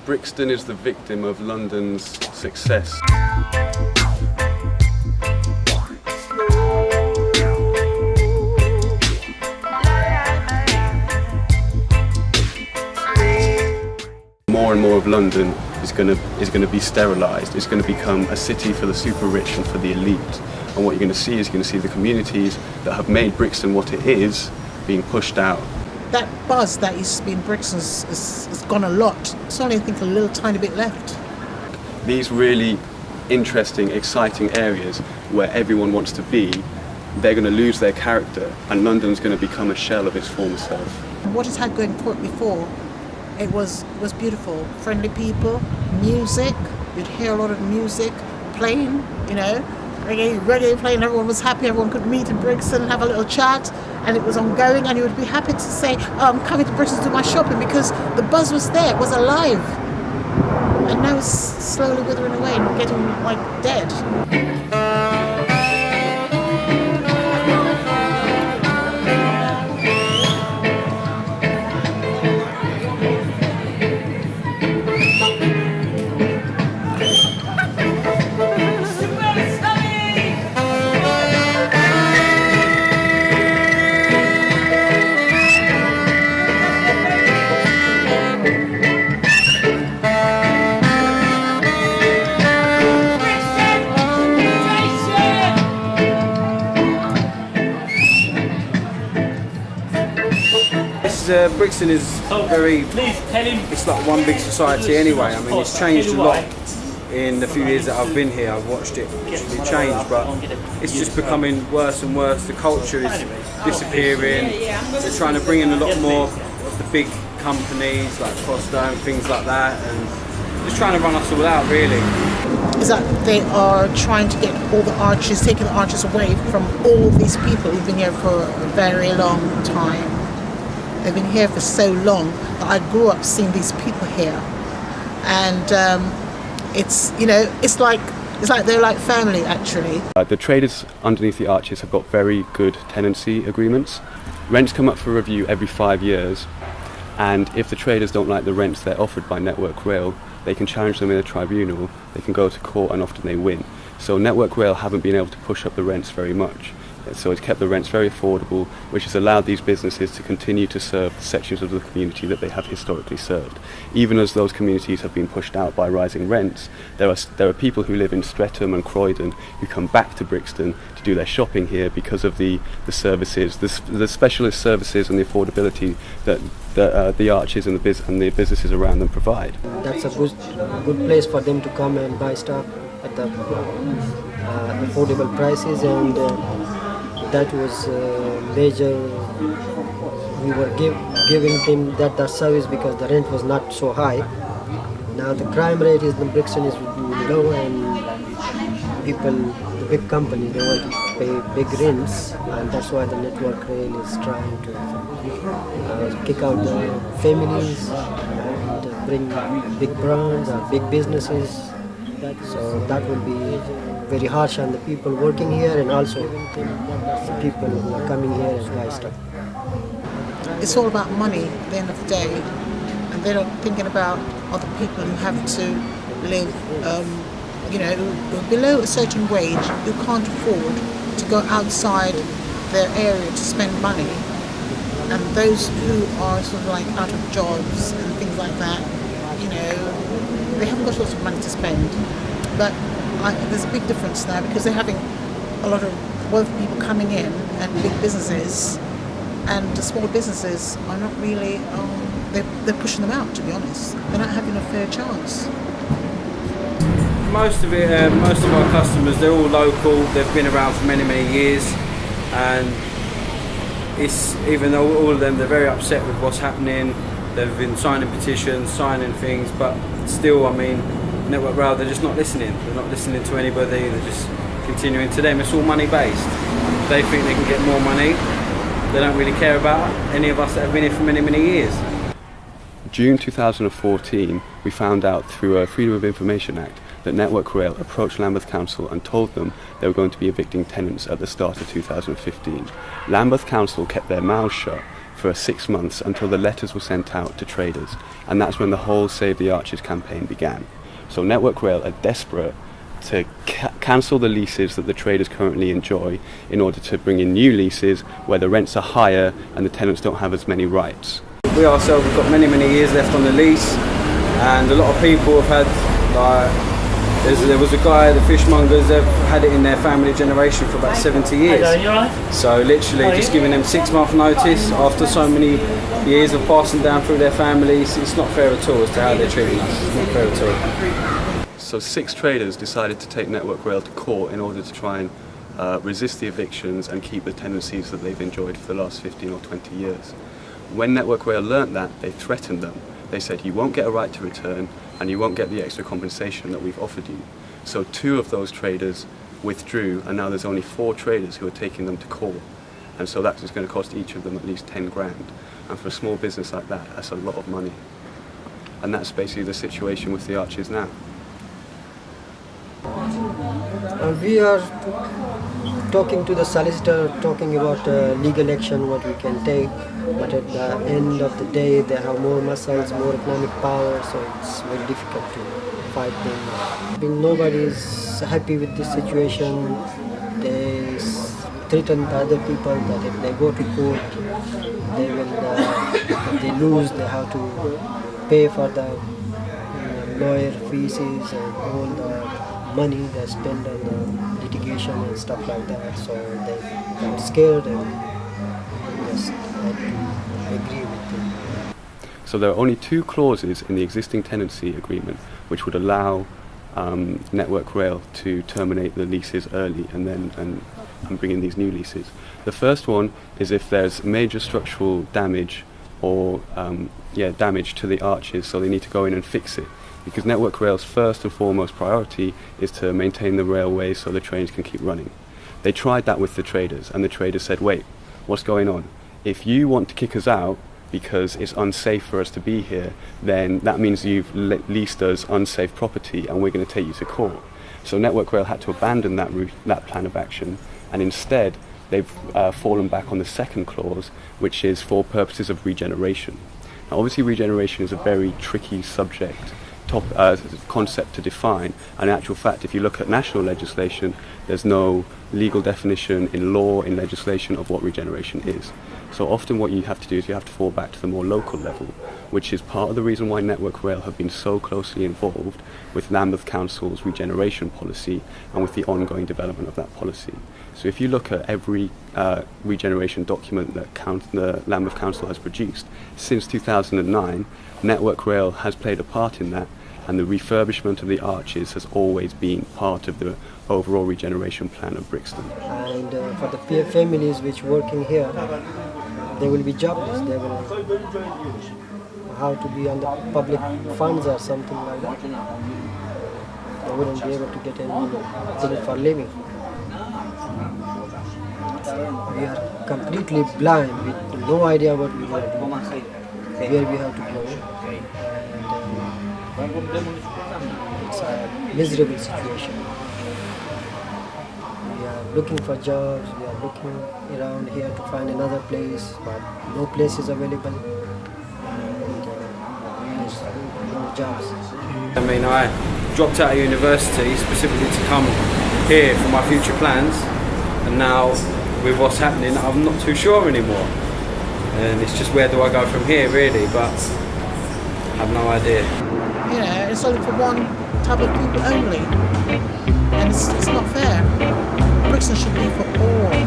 Brixton is the victim of London's success. More and more of London is going to be sterilised. It's going to become a city for the super rich and for the elite. And what you're going to see is the communities that have made Brixton what it is being pushed out. That buzz that used to be in Brixton has gone a lot. There's only, I think, a little tiny bit left. These really interesting, exciting areas where everyone wants to be, they're going to lose their character, and London's going to become a shell of its former self. What it's had going for it before, it was beautiful. Friendly people, music. You'd hear a lot of music playing, you know, reggae playing. Everyone was happy. Everyone could meet in Brixton and have a little chat, and it was ongoing. And you would be happy to say, "Oh, I'm coming to Brixton to do my shopping," because the buzz was there. It was alive. And now it's slowly withering away and getting like dead. Brixton is it's like one big society anyway. I mean, it's changed a lot in the few years that I've been here. I've watched it actually change, but it's just becoming worse and worse. The culture is disappearing. They're trying to bring in a lot more of the big companies like Costa and things like that, and just trying to run us all out, really. Is that they are trying to get all the arches, taking the arches away from all these people who've been here for a very long time. They've been here for so long that I grew up seeing these people here, and it's, you know, it's like they're like family actually. The traders underneath the arches have got very good tenancy agreements. Rents come up for review every 5 years, and if the traders don't like the rents they're offered by Network Rail, they can challenge them in a tribunal. They can go to court, and often they win. So Network Rail haven't been able to push up the rents very much. So it's kept the rents very affordable, which has allowed these businesses to continue to serve the sections of the community that they have historically served. Even as those communities have been pushed out by rising rents, there are people who live in Streatham and Croydon who come back to Brixton to do their shopping here because of the services, the specialist services and the affordability that the arches and the businesses around them provide. That's a good place for them to come and buy stuff at the affordable prices, and that was major. We were giving them that service because the rent was not so high. Now the crime rate in Brixton is low, and people, the big companies, they want to pay big rents, and that's why the Network Rail is trying to kick out the families and bring big brands or big businesses. So that will be very harsh on the people working here, and also the people who are coming here and buy stuff. It's all about money at the end of the day, and they're not thinking about other people who have to live, you know, below a certain wage, who can't afford to go outside their area to spend money, and those who are sort of like out of jobs and things like that, you know, they haven't got lots of money to spend. But there's a big difference now, because they're having a lot of wealthy people coming in and big businesses, and the small businesses are not really, they're pushing them out, to be honest. They're not having a fair chance. Most of our customers, they're all local. They've been around for many, many years, and it's, even though all of them, they're very upset with what's happening. They've been signing petitions, signing things, but still, I mean, Network Rail, they're just not listening. They're not listening to anybody. They're just continuing. To them, it's all money based. They think they can get more money. They don't really care about any of us that have been here for many, many years. June 2014, we found out through a Freedom of Information Act that Network Rail approached Lambeth Council and told them they were going to be evicting tenants at the start of 2015. Lambeth Council kept their mouths shut for 6 months until the letters were sent out to traders, and that's when the whole Save the Arches campaign began. So Network Rail are desperate to cancel the leases that the traders currently enjoy in order to bring in new leases where the rents are higher and the tenants don't have as many rights. We ourselves have got many years left on the lease, and a lot of people have had, there was a guy, the fishmongers, they've had it in their family generation for about 70 years. So literally just giving them 6-month notice after so many years of passing down through their families, it's not fair at all as to how they're treating us. It's not fair at all. So 6 traders decided to take Network Rail to court in order to try and resist the evictions and keep the tenancies that they've enjoyed for the last 15 or 20 years. When Network Rail learnt that, they threatened them. They said, you won't get a right to return and you won't get the extra compensation that we've offered you. So 2 of those traders withdrew, and now there's only 4 traders who are taking them to court. And so that's going to cost each of them at least 10 grand. And for a small business like that, that's a lot of money. And that's basically the situation with the Arches now. We are talking to the solicitor, talking about legal action, what we can take, but at the end of the day they have more muscles, more economic power, so it's very difficult to fight them. I mean, nobody is happy with this situation. They threaten the other people that if they go to court, they will, if they lose, they have to pay for the lawyer fees and all the money they spend on the litigation and stuff like that, so they got scared and just had to agree with them. So there are only 2 clauses in the existing tenancy agreement which would allow Network Rail to terminate the leases early and then bring in these new leases. The first one is if there's major structural damage or damage to the arches, so they need to go in and fix it. Because Network Rail's first and foremost priority is to maintain the railway so the trains can keep running. They tried that with the traders, and the traders said, wait, what's going on? If you want to kick us out because it's unsafe for us to be here, then that means you've leased us unsafe property and we're going to take you to court. So Network Rail had to abandon that plan of action, and instead they've fallen back on the second clause, which is for purposes of regeneration. Now obviously regeneration is a very tricky concept to define, and in actual fact if you look at national legislation there's no legal definition in law, in legislation, of what regeneration is. So often what you have to do is you have to fall back to the more local level, which is part of the reason why Network Rail have been so closely involved with Lambeth Council's regeneration policy and with the ongoing development of that policy. So if you look at every regeneration document that the Lambeth Council has produced since 2009, Network Rail has played a part in that, and the refurbishment of the arches has always been part of the overall regeneration plan of Brixton. And for the peer families which working here, they will be jobless. They will have to be on the public funds or something like that. They wouldn't be able to get anything for living. We are completely blind with no idea what we are doing, where we have to go. It's a miserable situation. We are looking for jobs, we are looking around here to find another place, but no place is available and there's no jobs. I mean, I dropped out of university specifically to come here for my future plans, and now with what's happening I'm not too sure anymore, and it's just where do I go from here really, but I have no idea. You know, it's only for one type of people only, and it's not fair. Brixton should be for all.